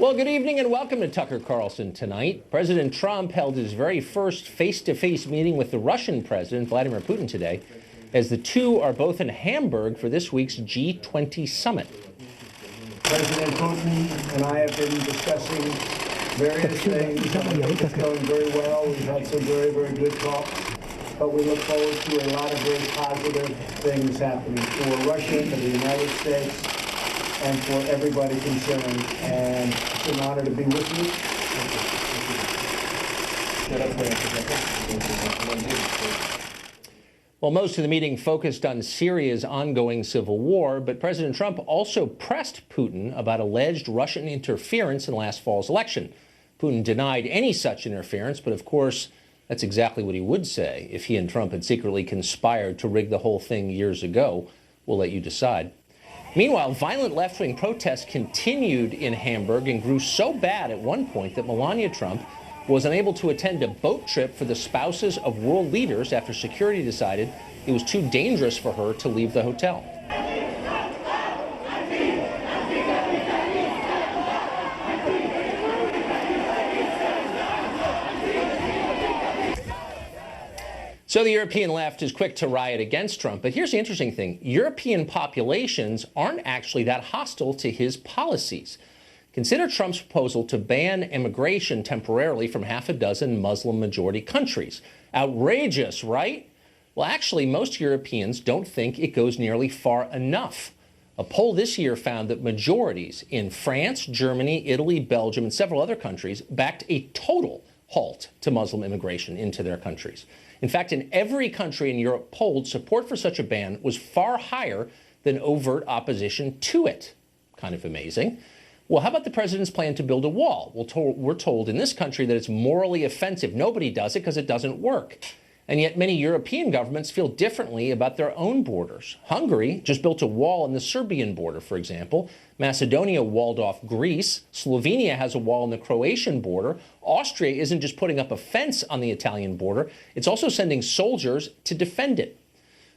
Well, good evening and welcome to Tucker Carlson tonight. President Trump held his very first face-to-face meeting with the Russian president, Vladimir Putin, today, as the two are both in Hamburg for this week's G20 summit. President Putin and I have been discussing various things. I think it's going very well. We've had some very, very good talks. But we look forward to a lot of very positive things happening for Russia, for the United States, and for everybody concerned. And it's an honor to be with you. Well, most of the meeting focused on Syria's ongoing civil war, but President Trump also pressed Putin about alleged Russian interference in last fall's election. Putin denied any such interference, but of course, that's exactly what he would say if he and Trump had secretly conspired to rig the whole thing years ago. We'll let you decide. Meanwhile, violent left-wing protests continued in Hamburg and grew so bad at one point that Melania Trump was unable to attend a boat trip for the spouses of world leaders after security decided it was too dangerous for her to leave the hotel. So the European left is quick to riot against Trump. But here's the interesting thing. European populations aren't actually that hostile to his policies. Consider Trump's proposal to ban immigration temporarily from half a dozen Muslim-majority countries. Outrageous, right? Well, actually, most Europeans don't think it goes nearly far enough. A poll this year found that majorities in France, Germany, Italy, Belgium, and several other countries backed a total halt to Muslim immigration into their countries. In fact, in every country in Europe polled, support for such a ban was far higher than overt opposition to it. Kind of amazing. Well, how about the president's plan to build a wall? Well, we're told in this country that it's morally offensive. Nobody does it because it doesn't work. And yet many European governments feel differently about their own borders. Hungary just built a wall on the Serbian border, for example. Macedonia walled off Greece. Slovenia has a wall on the Croatian border. Austria isn't just putting up a fence on the Italian border. It's also sending soldiers to defend it.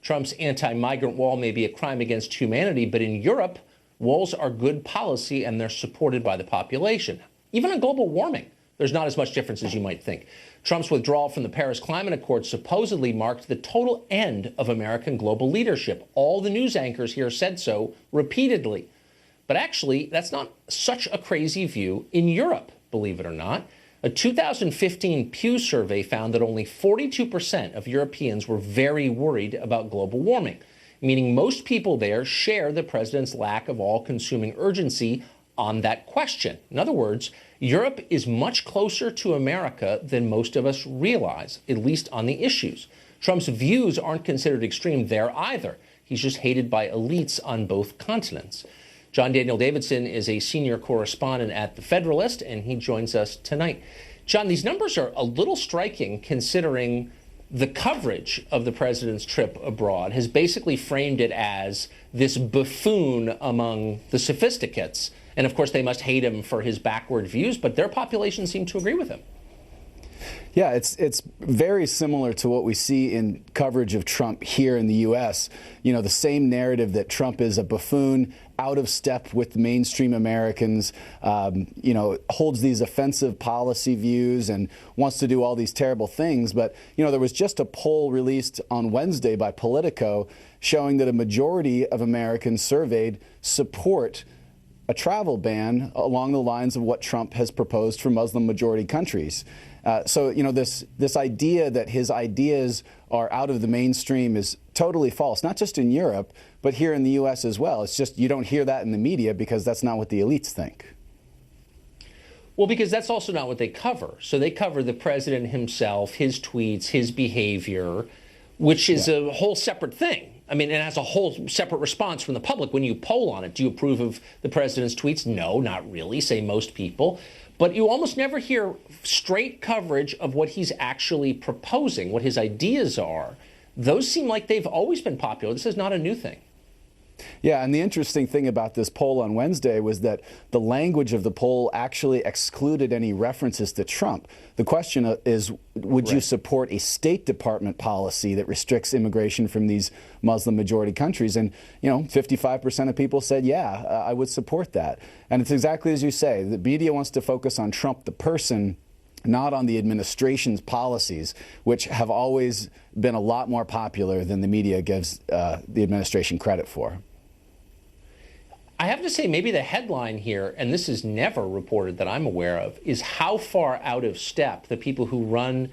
Trump's anti-migrant wall may be a crime against humanity, but in Europe, walls are good policy and they're supported by the population. Even on global warming, there's not as much difference as you might think. Trump's withdrawal from the Paris Climate Accord supposedly marked the total end of American global leadership. All the news anchors here said so repeatedly. But actually, that's not such a crazy view in Europe, believe it or not. A 2015 Pew survey found that only 42% of Europeans were very worried about global warming, meaning most people there share the president's lack of all-consuming urgency on that question. In other words, Europe is much closer to America than most of us realize, at least on the issues. Trump's views aren't considered extreme there either. He's just hated by elites on both continents. John Daniel Davidson is a senior correspondent at The Federalist, and he joins us tonight. John, these numbers are a little striking considering the coverage of the president's trip abroad has basically framed it as this buffoon among the sophisticates. And of course, they must hate him for his backward views, but their population seem to agree with him. Yeah, it's very similar to what we see in coverage of Trump here in the U.S. You know, the same narrative that Trump is a buffoon, out of step with mainstream Americans, you know, holds these offensive policy views and wants to do all these terrible things. But, you know, there was just a poll released on Wednesday by Politico showing that a majority of Americans surveyed support a travel ban along the lines of what Trump has proposed for Muslim-majority countries. So, you know, this idea that his ideas are out of the mainstream is totally false, not just in Europe, but here in the U.S. as well. It's just you don't hear that in the media because that's not what the elites think. Well, because that's also not what they cover. So they cover the president himself, his tweets, his behavior, which is a whole separate thing. I mean, it has a whole separate response from the public when you poll on it. Do you approve of the president's tweets? No, not really, say most people. But you almost never hear straight coverage of what he's actually proposing, what his ideas are. Those seem like they've always been popular. This is not a new thing. Yeah, and the interesting thing about this poll on Wednesday was that the language of the poll actually excluded any references to Trump. The question is, would you support a State Department policy that restricts immigration from these Muslim-majority countries? And, 55% of people said, yeah, I would support that. And it's exactly as you say. The media wants to focus on Trump, the person, not on the administration's policies, which have always been a lot more popular than the media gives the administration credit for. I have to say, maybe the headline here, and this is never reported that I'm aware of, is how far out of step the people who run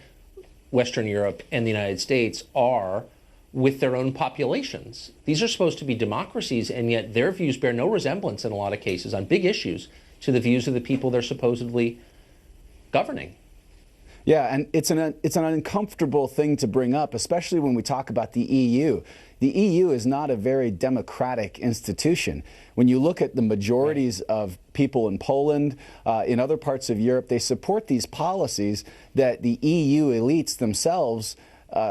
Western Europe and the United States are with their own populations. These are supposed to be democracies, and yet their views bear no resemblance in a lot of cases on big issues to the views of the people they're supposedly governing. Yeah, and it's an uncomfortable thing to bring up, especially when we talk about the EU. The EU is not a very democratic institution. When you look at the majorities of people in Poland, in other parts of Europe, they support these policies that the EU elites themselves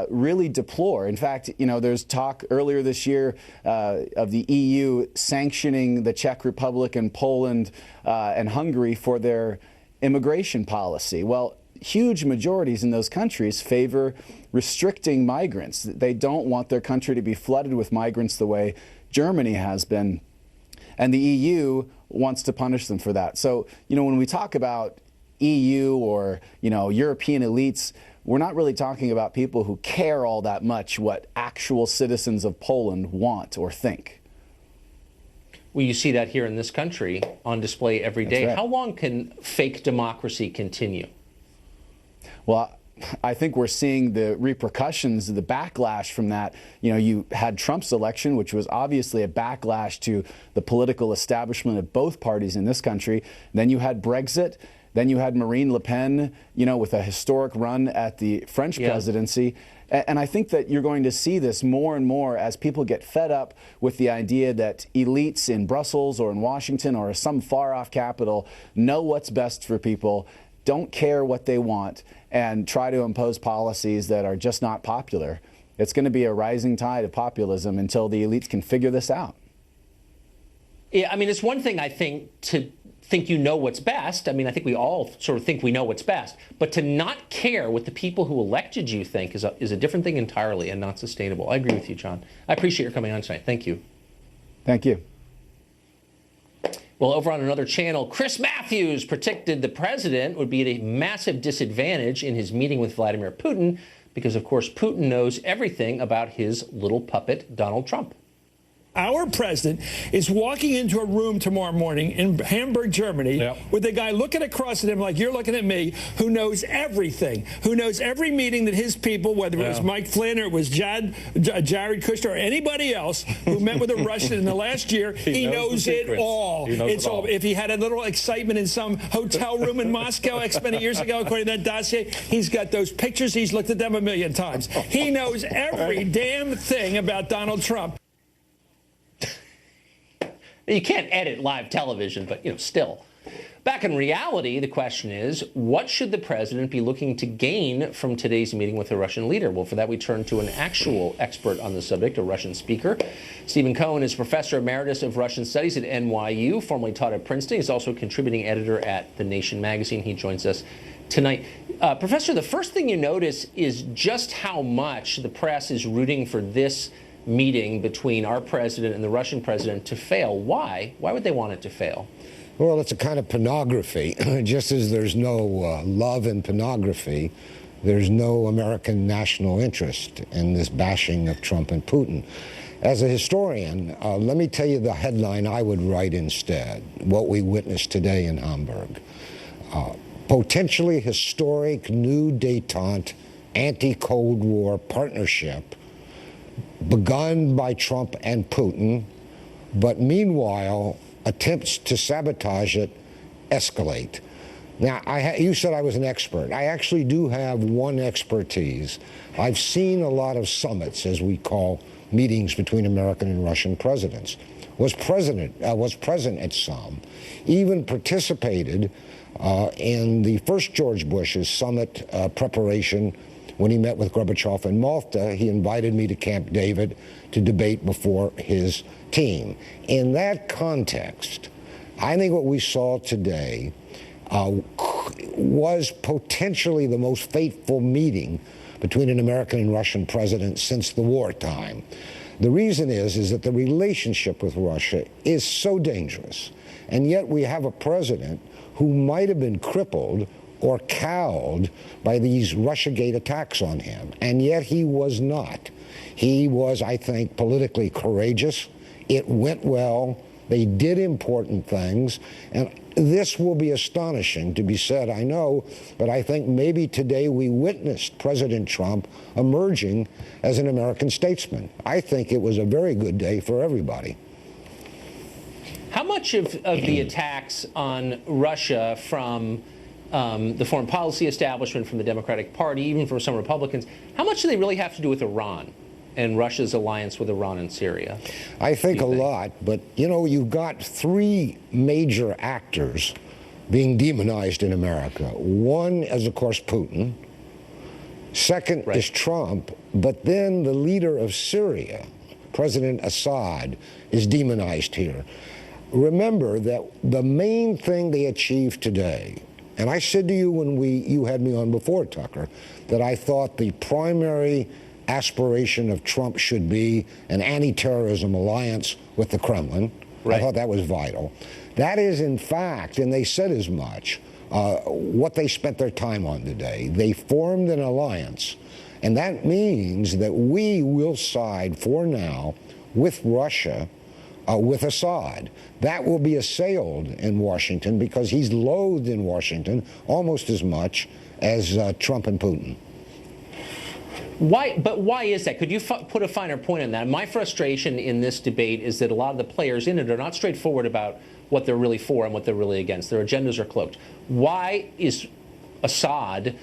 really deplore. In fact, there's talk earlier this year of the EU sanctioning the Czech Republic and Poland and Hungary for their immigration policy. Well, huge majorities in those countries favor restricting migrants. They don't want their country to be flooded with migrants the way Germany has been. And the EU wants to punish them for that. So, when we talk about EU or, European elites, we're not really talking about people who care all that much what actual citizens of Poland want or think. Well, you see that here in this country on display every day. That's right. How long can fake democracy continue? Well, I think we're seeing the repercussions, the backlash from that. You had Trump's election, which was obviously a backlash to the political establishment of both parties in this country. Then you had Brexit. Then you had Marine Le Pen, with a historic run at the French presidency. And I think that you're going to see this more and more as people get fed up with the idea that elites in Brussels or in Washington or some far-off capital know what's best for people, don't care what they want, and try to impose policies that are just not popular. It's going to be a rising tide of populism until the elites can figure this out. Yeah, it's one thing, I think, to think you know what's best. I think we all sort of think we know what's best. But to not care what the people who elected you think is a different thing entirely and not sustainable. I agree with you, John. I appreciate your coming on tonight. Thank you. Thank you. Well, over on another channel, Chris Matthews predicted the president would be at a massive disadvantage in his meeting with Vladimir Putin because, of course, Putin knows everything about his little puppet, Donald Trump. Our president is walking into a room tomorrow morning in Hamburg, Germany, with a guy looking across at him like you're looking at me, who knows everything, who knows every meeting that his people, whether it was Mike Flynn or it was Jared Kushner or anybody else who met with a Russian in the last year, he knows it all. It's all. If he had a little excitement in some hotel room in Moscow X many years ago, according to that dossier, he's got those pictures. He's looked at them a million times. He knows every damn thing about Donald Trump. You can't edit live television, but, still. Back in reality, the question is, what should the president be looking to gain from today's meeting with the Russian leader? Well, for that, we turn to an actual expert on the subject, a Russian speaker. Stephen Cohen is professor emeritus of Russian studies at NYU, formerly taught at Princeton. He's also a contributing editor at The Nation magazine. He joins us tonight. Professor, the first thing you notice is just how much the press is rooting for this meeting between our president and the Russian president to fail. Why? Why would they want it to fail? Well, it's a kind of pornography. Just as there's no love in pornography, there's no American national interest in this bashing of Trump and Putin. As a historian, let me tell you the headline I would write instead, what we witnessed today in Hamburg. Potentially historic new détente anti-Cold War partnership begun by Trump and Putin, but meanwhile, attempts to sabotage it escalate. Now, you said I was an expert. I actually do have one expertise. I've seen a lot of summits, as we call meetings between American and Russian presidents. Was present at some, even participated in the first George Bush's summit preparation when he met with Gorbachev in Malta, he invited me to Camp David to debate before his team. In that context, I think what we saw today was potentially the most fateful meeting between an American and Russian president since the wartime. The reason is that the relationship with Russia is so dangerous, and yet we have a president who might have been crippled or cowed by these Russiagate attacks on him, and yet he was not. He was, I think, politically courageous. It went well. They did important things, and this will be astonishing to be said, I know, but I think maybe today we witnessed President Trump emerging as an American statesman. I think it was a very good day for everybody. How much of the attacks on Russia from the foreign policy establishment, from the Democratic Party, even from some Republicans, how much do they really have to do with Iran and Russia's alliance with Iran and Syria? I think a lot, but you know, you've got three major actors being demonized in America. One is, of course, Putin. Second is Trump, but then the leader of Syria, President Assad, is demonized here. Remember that the main thing they achieved today, and I said to you when you had me on before, Tucker, that I thought the primary aspiration of Trump should be an anti-terrorism alliance with the Kremlin. I thought that was vital. That is, in fact, and they said as much, what they spent their time on today. They formed an alliance, and that means that we will side for now with Russia, with Assad. That will be assailed in Washington because he's loathed in Washington almost as much as Trump and Putin. Why? But why is that? Could you put a finer point on that? My frustration in this debate is that a lot of the players in it are not straightforward about what they're really for and what they're really against. Their agendas are cloaked. Why is Assad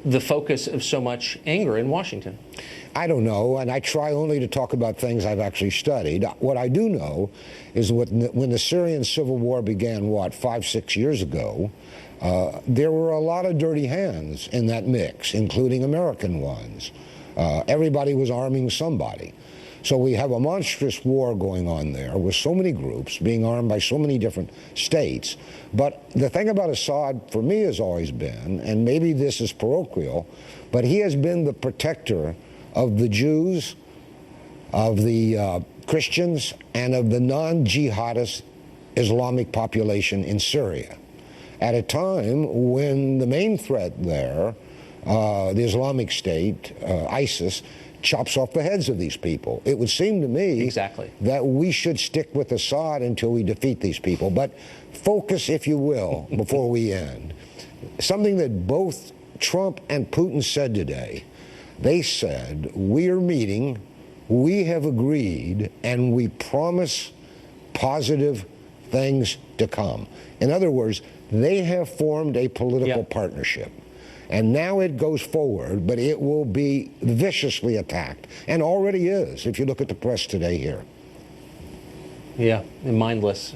the focus of so much anger in Washington? I don't know, and I try only to talk about things I've actually studied. What I do know is when the Syrian civil war began, 5-6 years ago, there were a lot of dirty hands in that mix, including American ones. Everybody was arming somebody. So we have a monstrous war going on there with so many groups being armed by so many different states. But the thing about Assad for me has always been, and maybe this is parochial, but he has been the protector of the Jews, of the Christians, and of the non-jihadist Islamic population in Syria at a time when the main threat there, the Islamic State, ISIS, chops off the heads of these people. It would seem to me that we should stick with Assad until we defeat these people. But focus, if you will, before we end. Something that both Trump and Putin said today. They said, we are meeting, we have agreed, and we promise positive things to come. In other words, they have formed a political partnership. And now it goes forward, but it will be viciously attacked, and already is, if you look at the press today here. Yeah, mindless.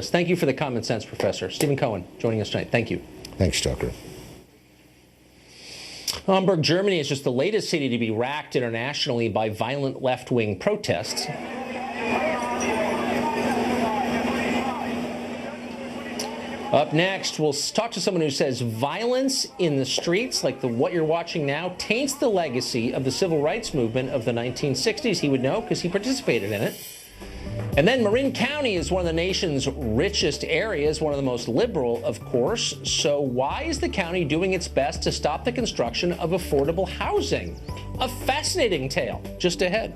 Thank you for the common sense, Professor. Stephen Cohen joining us tonight. Thank you. Thanks, Tucker. Hamburg, Germany is just the latest city to be racked internationally by violent left-wing protests. Up next, we'll talk to someone who says violence in the streets, like what you're watching now, taints the legacy of the civil rights movement of the 1960s. He would know because he participated in it. And then Marin County is one of the nation's richest areas, one of the most liberal, of course. So why is the county doing its best to stop the construction of affordable housing? A fascinating tale just ahead.